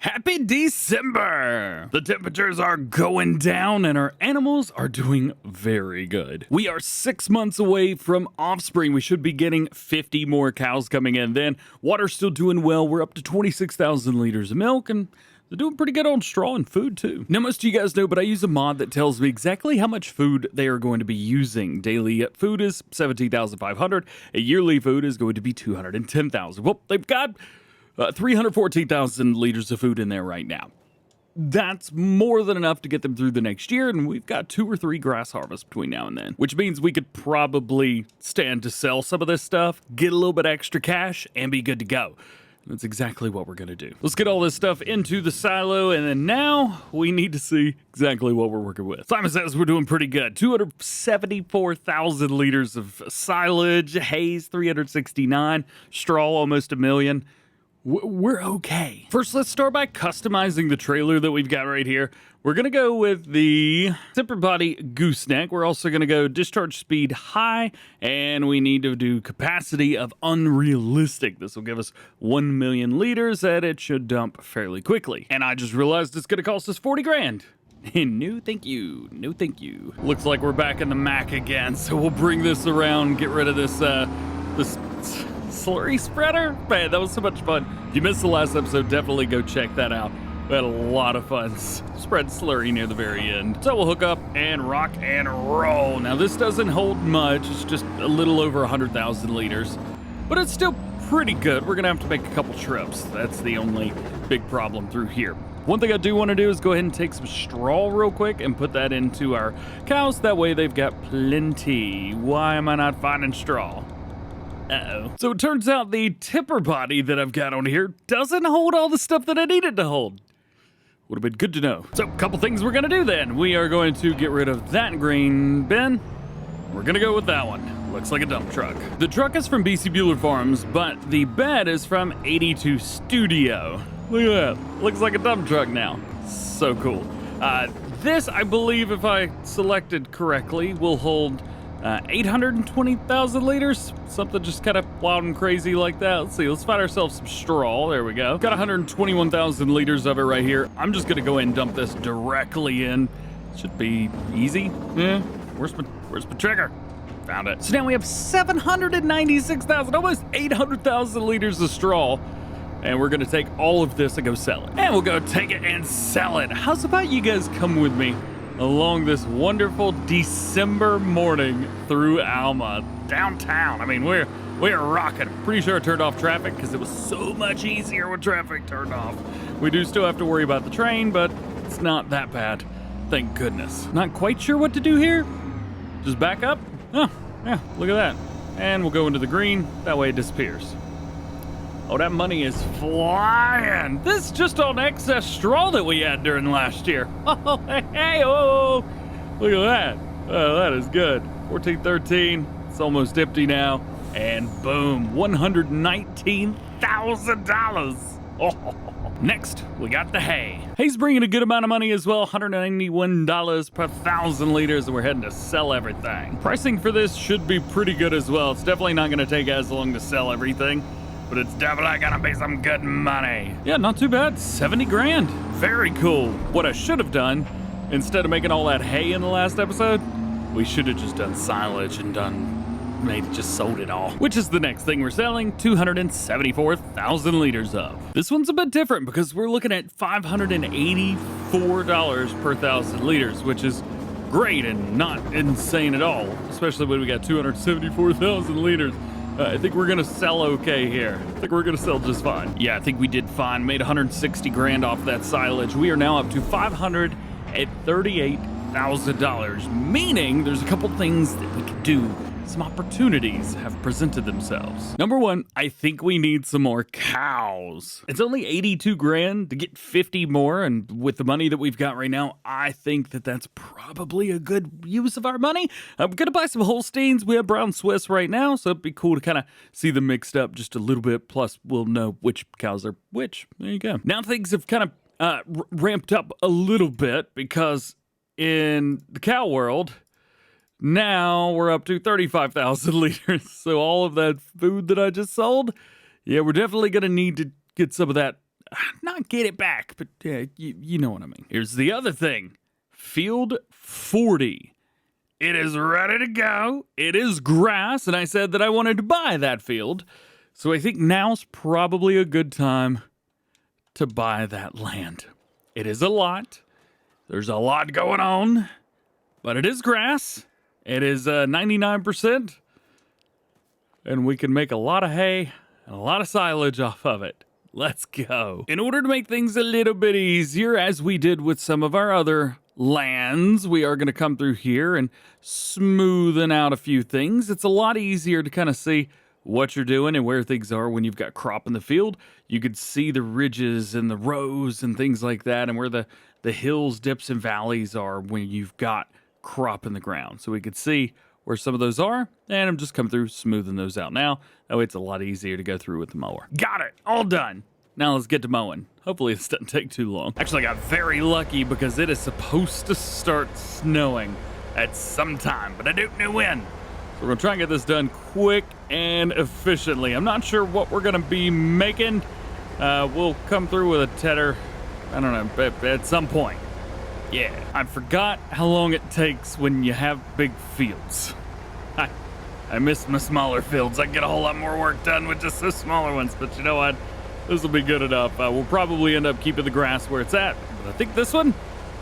Happy December! The temperatures are going down and our animals are doing very good. We are 6 months away from offspring. We should be getting 50 more cows coming in then. Water's still doing well. We're up to 26,000 liters of milk and they're doing pretty good on straw and food too. Now most of you guys know, but I use a mod that tells me exactly how much food they are going to be using. Daily food is 17,500. A yearly food is going to be 210,000. Well, they've got 314,000 liters of food in there right now. That's more than enough to get them through the next year, and we've got 2 or 3 grass harvests between now and then, which means we could probably stand to sell some of this stuff, get a little bit extra cash, and be good to go. That's exactly what we're going to do. Let's get all this stuff into the silo, and then now we need to see exactly what we're working with. Simon says we're doing pretty good. 274,000 liters of silage, hay 369, straw almost 1 million. We're okay. First, let's start by customizing the trailer that we've got right here. We're going to go with the zipper body gooseneck. We're also going to go discharge speed high, and we need to do capacity of unrealistic. This will give us 1 million liters, and it should dump fairly quickly. And I just realized it's going to cost us 40 grand. No, thank you. No, thank you. Looks like we're back in the Mack again, so we'll bring this around, get rid of this slurry spreader. Man, that was so much fun. If you missed the last episode, definitely go check that out. We had a lot of fun. Spread slurry near the very end. So we'll hook up and rock and roll. Now this doesn't hold much. It's just a little over 100,000 liters, but it's still pretty good. We're gonna have to make a couple trips. That's the only big problem through here. One thing I do want to do is go ahead and take some straw real quick and put that into our cows. That way they've got plenty. Why am I not finding straw? Uh-oh. So it turns out the tipper body that I've got on here doesn't hold all the stuff that I needed to hold. Would have been good to know. So a couple things we're gonna do then. We are going to get rid of that green bin. We're gonna go with that one. Looks like a dump truck. The truck is from BC Bueller Farms, but the bed is from 82 Studio. Look at that. Looks like a dump truck now. So cool. This, I believe, if I selected correctly, will hold 820,000 liters, something just kind of wild and crazy like that. Let's see, let's find ourselves some straw. There we go. Got 121,000 liters of it right here. I'm just gonna go ahead and dump this directly in. Should be easy. Yeah, where's my trigger? Found it. So now we have 796,000, almost 800,000 liters of straw. And we're gonna take all of this and go sell it. And we'll go take it and sell it. How's about you guys come with me along this wonderful December morning through Alma, downtown? I mean, we're rocking. Pretty sure I turned off traffic because it was so much easier with traffic turned off. We do still have to worry about the train, but it's not that bad. Thank goodness. Not quite sure what to do here. Just back up. Oh, yeah, look at that. And we'll go into the green. That way it disappears. Oh, that money is flying. This is just on excess straw that we had during last year. Oh, hey, oh, look at that. Oh, that is good. 1413, it's almost empty now. And boom, $119,000. Oh. Next, we got the hay. Hay's bringing a good amount of money as well, $191 per 1,000 liters, and we're heading to sell everything. Pricing for this should be pretty good as well. It's definitely not gonna take as long to sell everything, but it's definitely gonna be some good money. Yeah, not too bad, 70 grand. Very cool. What I should have done, instead of making all that hay in the last episode, we should have just done silage and maybe just sold it all. Which is the next thing we're selling, 274,000 liters of. This one's a bit different because we're looking at $584 per 1,000 liters, which is great and not insane at all, especially when we got 274,000 liters. I think we're gonna sell okay here. I think we're gonna sell just fine. Yeah, I think we did fine. Made 160 grand off that silage. We are now up to $538,000, meaning there's a couple things that we could do. Some opportunities have presented themselves. Number one, I think we need some more cows. It's only 82 grand to get 50 more, and with the money that we've got right now, I think that that's probably a good use of our money. I'm gonna buy some Holsteins. We have brown Swiss right now, so it'd be cool to kind of see them mixed up just a little bit, plus we'll know which cows are which. There you go. Now things have kind of ramped up a little bit because in the cow world, now we're up to 35,000 liters. So all of that food that I just sold, yeah, we're definitely going to need to get some of that not get it back, but you know what I mean. Here's the other thing. Field 40. It is ready to go. It is grass, and I said that I wanted to buy that field. So I think now's probably a good time to buy that land. It is a lot. There's a lot going on, but it is grass. It is 99%, and we can make a lot of hay and a lot of silage off of it. Let's go. In order to make things a little bit easier, as we did with some of our other lands, we are going to come through here and smoothen out a few things. It's a lot easier to kind of see what you're doing and where things are when you've got crop in the field. You could see the ridges and the rows and things like that, and where the hills, dips, and valleys are when you've got crop in the ground. So we could see where some of those are, and I'm just coming through smoothing those out now. That way it's a lot easier to go through with the mower. Got it, all done. Now let's get to mowing. Hopefully this doesn't take too long. Actually, I got very lucky because it is supposed to start snowing at some time, but I don't know when. So we're gonna try and get this done quick and efficiently. I'm not sure what we're gonna be making. We'll come through with a tedder, I don't know, at some point. Yeah, I forgot how long it takes when you have big fields. I miss my smaller fields. I can get a whole lot more work done with just those smaller ones, but you know what? This will be good enough. We'll probably end up keeping the grass where it's at, but I think this one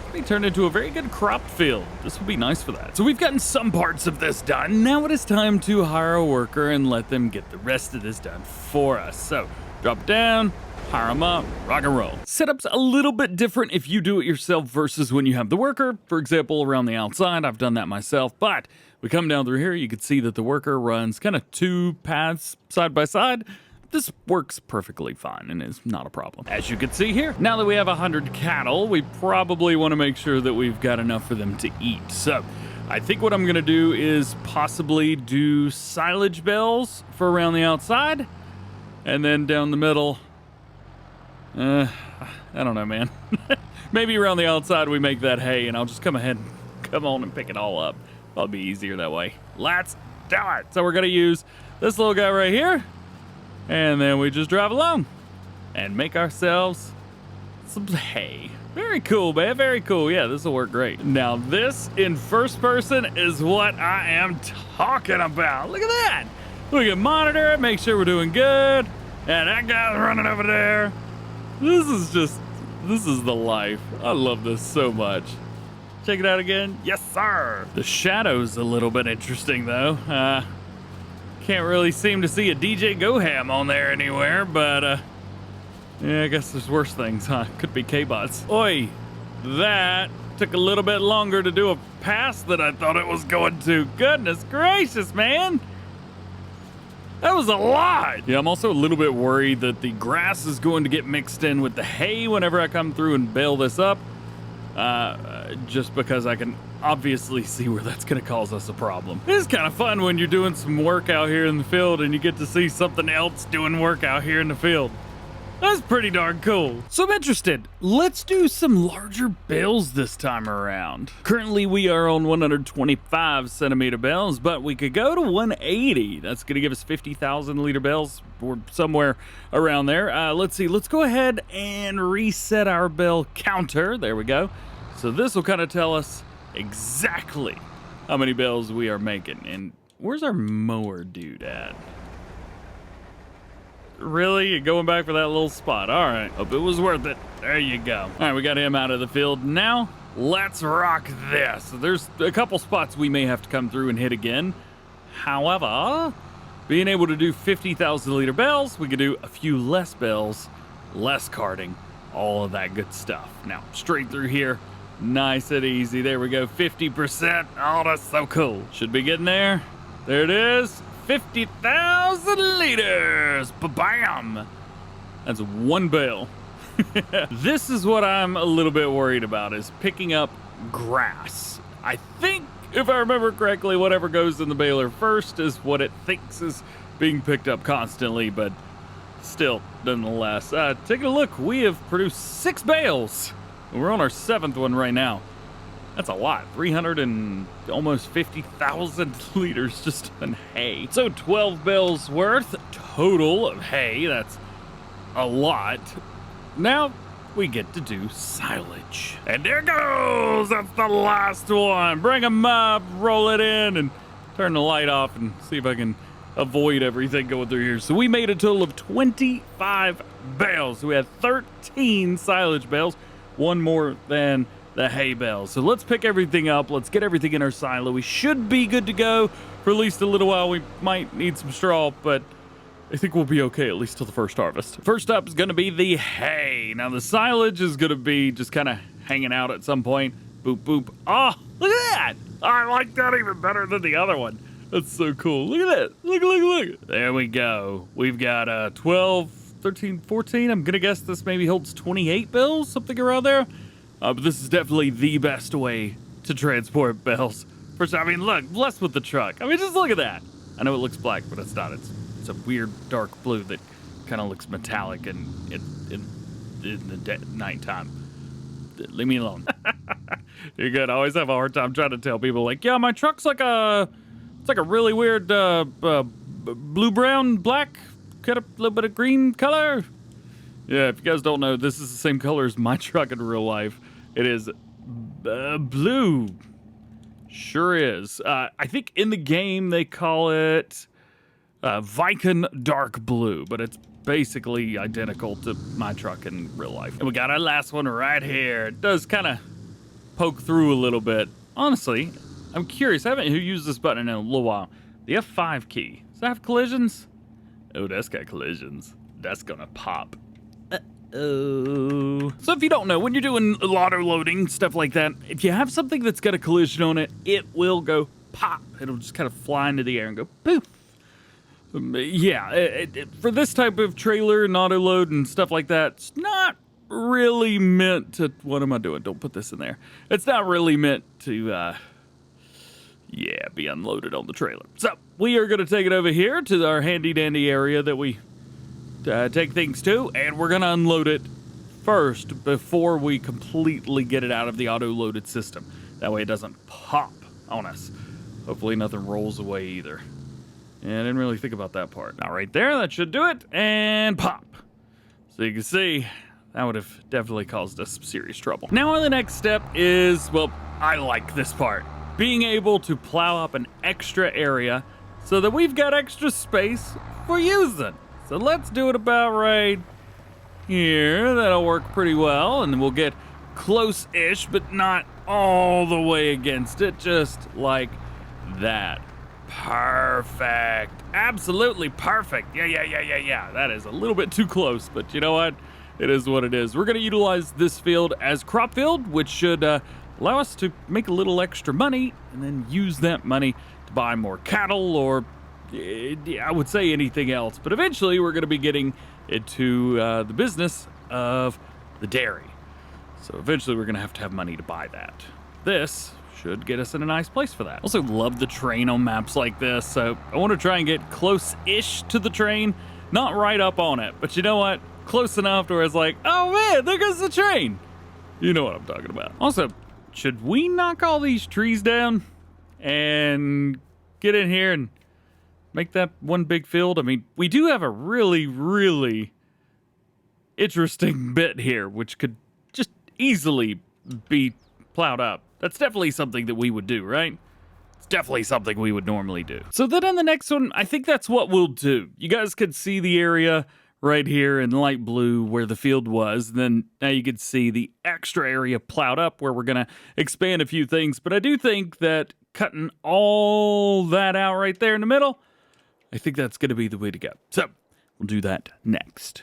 will be turned into a very good crop field. This will be nice for that. So we've gotten some parts of this done. Now it is time to hire a worker and let them get the rest of this done for us. So drop it down, hire them up, rock and roll. Setup's a little bit different if you do it yourself versus when you have the worker. For example, around the outside, I've done that myself, but we come down through here, you can see that the worker runs kind of two paths side by side. This works perfectly fine and is not a problem. As you can see here, now that we have 100 cattle, we probably want to make sure that we've got enough for them to eat. So I think what I'm going to do is possibly do silage bales for around the outside, and then down the middle, I don't know, man. Maybe around the outside we make that hay, and I'll just come ahead and come on and pick it all up. That'll be easier that way. Let's do it. So we're going to use this little guy right here, and then we just drive along and make ourselves some hay. Very cool, man. Very cool. Yeah, this will work great. Now, this in first person is what I am talking about. Look at that. We can monitor it, make sure we're doing good. And that guy's running over there. This is the life. I love this so much. Check it out again. Yes, sir. The shadow's a little bit interesting, though. Can't really seem to see a DjGoHam on there anywhere, but yeah, I guess there's worse things, huh? Could be K-bots. Oi, that took a little bit longer to do a pass than I thought it was going to. Goodness gracious, man. That was a lot. Yeah, I'm also a little bit worried that the grass is going to get mixed in with the hay whenever I come through and bale this up. Just because I can obviously see where that's going to cause us a problem. It is kind of fun when you're doing some work out here in the field and you get to see something else doing work out here in the field. That's pretty darn cool. So I'm interested. Let's do some larger bales this time around. Currently we are on 125 centimeter bales, but we could go to 180. That's going to give us 50,000 liter bales or somewhere around there. Let's see. Let's go ahead and reset our bale counter. There we go. So this will kind of tell us exactly how many bales we are making. And where's our mower dude at? Really? You're going back for that little spot. All right. Hope it was worth it. There you go. All right, we got him out of the field. Now, let's rock this. There's a couple spots we may have to come through and hit again. However, being able to do 50,000 liter bales, we could do a few less bales, less carting, all of that good stuff. Now, straight through here. Nice and easy. There we go. 50%. Oh, that's so cool. Should be getting there. There it is. 50,000 liters. Ba-bam. That's one bale. This is what I'm a little bit worried about, is picking up grass. I think, if I remember correctly, whatever goes in the baler first is what it thinks is being picked up constantly, but still, nonetheless. Take a look. We have produced 6 bales. We're on our 7th one right now. That's a lot. 300 and almost 50,000 liters just in hay. So 12 bales worth total of hay. That's a lot. now we get to do silage. And there goes, that's the last one. Bring them up, roll it in, and turn the light off and see if I can avoid everything going through here. So we made a total of 25 bales. We had 13 silage bales, one more than the hay bales. So let's pick everything up. Let's get everything in our silo. We should be good to go for at least a little while. We might need some straw, but I think we'll be okay at least till the first harvest. First up is going to be the hay. Now the silage is going to be just kind of hanging out at some point. Boop, boop. Oh, look at that. I like that even better than the other one. That's so cool. Look at that. Look, look, look. There we go. We've got 12, 13, 14. I'm going to guess this maybe holds 28 bales, something around there. But this is definitely the best way to transport bales. First, I mean, look, blessed with the truck. I mean, just look at that. I know it looks black, but it's not. It's a weird dark blue that kind of looks metallic in the nighttime. Leave me alone. You're good. I always have a hard time trying to tell people, like, yeah, my truck's like a really weird blue, brown, black, got a little bit of green color. Yeah, if you guys don't know, this is the same color as my truck in real life. It is blue. Sure is. I think in the game they call it Viking dark blue, but it's basically identical to my truck in real life. And we got our last one right here. It does kind of poke through a little bit. Honestly, I'm curious. I haven't used this button in a little while. The F5 key. Does that have collisions? Oh, that's got collisions. That's gonna pop. Uh-oh. So if you don't know, when you're doing auto loading, stuff like that, if you have something that's got a collision on it, it will go pop. It'll just kind of fly into the air and go poof. Yeah, for this type of trailer and auto load and stuff like that, it's not really meant to... What am I doing? Don't put this in there. It's not really meant to, be unloaded on the trailer. So we are going to take it over here to our handy-dandy area that we take things to, and we're going to unload it first before we completely get it out of the auto-loaded system. That way it doesn't pop on us. Hopefully nothing rolls away either. Yeah, I didn't really think about that part. Now right there, that should do it, and pop. So you can see, that would have definitely caused us some serious trouble. Now the next step is, well, I like this part. Being able to plow up an extra area so that we've got extra space for using. So let's do it about right here. That'll work pretty well, and then we'll get close-ish, but not all the way against it, just like that. Perfect. Absolutely perfect. Yeah. That is a little bit too close, but you know what? It is what it is. We're going to utilize this field as crop field, which should allow us to make a little extra money and then use that money to buy more cattle or I would say anything else. But eventually we're going to be getting into the business of the dairy. So eventually we're going to have money to buy that. This should get us in a nice place for that. Also love the train on maps like this, so I want to try and get close-ish to the train, not right up on it, but you know what? Close enough to where it's like, oh man, there goes the train. You know what I'm talking about. Also, should we knock all these trees down and get in here and make that one big field? I mean, we do have a really, really interesting bit here, which could just easily be plowed up. That's definitely something that we would do, right? It's definitely something we would normally do. So then in the next one, I think that's what we'll do. You guys could see the area right here in light blue where the field was. And then now you can see the extra area plowed up where we're going to expand a few things. But I do think that cutting all that out right there in the middle, I think that's going to be the way to go. So we'll do that next.